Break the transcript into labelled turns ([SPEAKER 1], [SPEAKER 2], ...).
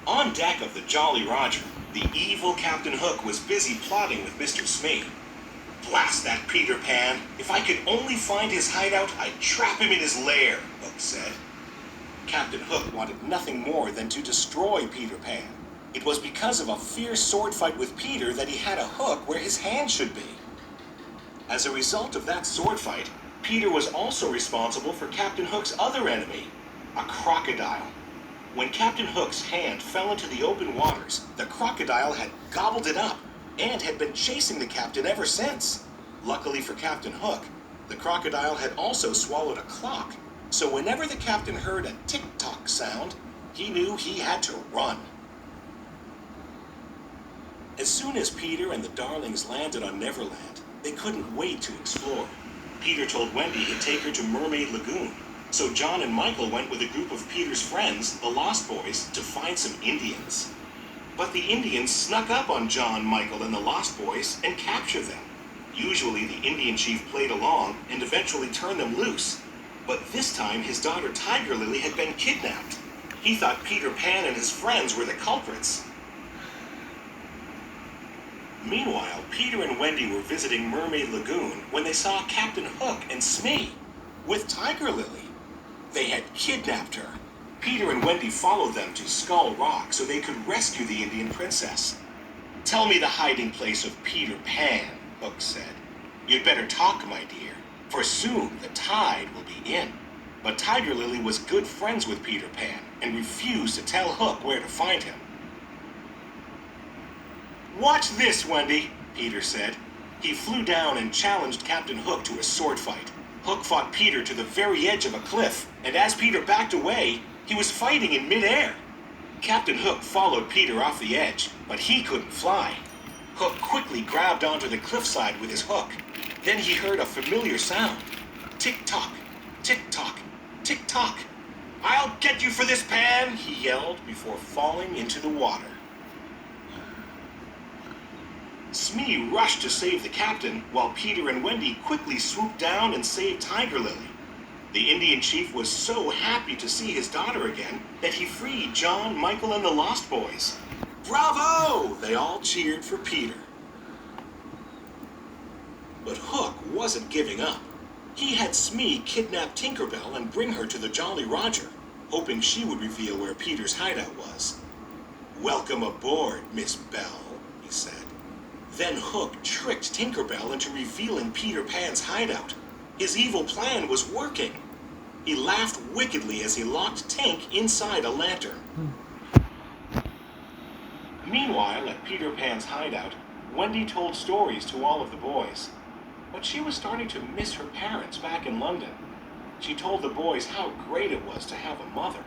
[SPEAKER 1] On deck of the Jolly Roger, the evil Captain Hook was busy plotting with Mr. Smee. "Blast that Peter Pan! If I could only find his hideout, I'd trap him in his lair," Hook said. Captain Hook wanted nothing more than to destroy Peter Pan. It was because of a fierce sword fight with Peter that he had a hook where his hand should be. As a result of that sword fight, Peter was also responsible for Captain Hook's other enemy, a crocodile. When Captain Hook's hand fell into the open waters, the crocodile had gobbled it up and had been chasing the captain ever since. Luckily for Captain Hook, the crocodile had also swallowed a clock, so whenever the captain heard a tick-tock sound, he knew he had to run. As soon as Peter and the Darlings landed on Neverland, they couldn't wait to explore. Peter told Wendy he'd take her to Mermaid Lagoon, so John and Michael went with a group of Peter's friends, the Lost Boys, to find some Indians. But the Indians snuck up on John, Michael, and the Lost Boys and captured them. Usually the Indian chief played along and eventually turned them loose. But this time his daughter Tiger Lily had been kidnapped. He thought Peter Pan and his friends were the culprits. Meanwhile, Peter and Wendy were visiting Mermaid Lagoon when they saw Captain Hook and Smee with Tiger Lily. They had kidnapped her. Peter and Wendy followed them to Skull Rock so they could rescue the Indian princess. "Tell me the hiding place of Peter Pan," Hook said. "You'd better talk, my dear, for soon the tide will be in." But Tiger Lily was good friends with Peter Pan and refused to tell Hook where to find him. "Watch this, Wendy," Peter said. He flew down and challenged Captain Hook to a sword fight. Hook fought Peter to the very edge of a cliff, and as Peter backed away, he was fighting in midair. Captain Hook followed Peter off the edge, but he couldn't fly. Hook quickly grabbed onto the cliffside with his hook. Then he heard a familiar sound. Tick-tock, tick-tock, tick-tock. "I'll get you for this, Pan," he yelled before falling into the water. Smee rushed to save the captain, while Peter and Wendy quickly swooped down and saved Tiger Lily. The Indian chief was so happy to see his daughter again that he freed John, Michael, and the Lost Boys. "Bravo!" They all cheered for Peter. But Hook wasn't giving up. He had Smee kidnap Tinker Bell and bring her to the Jolly Roger, hoping she would reveal where Peter's hideout was. "Welcome aboard, Miss Bell," he said. Then Hook tricked Tinker Bell into revealing Peter Pan's hideout. His evil plan was working. He laughed wickedly as he locked Tink inside a lantern. Meanwhile, at Peter Pan's hideout, Wendy told stories to all of the boys. But she was starting to miss her parents back in London. She told the boys how great it was to have a mother.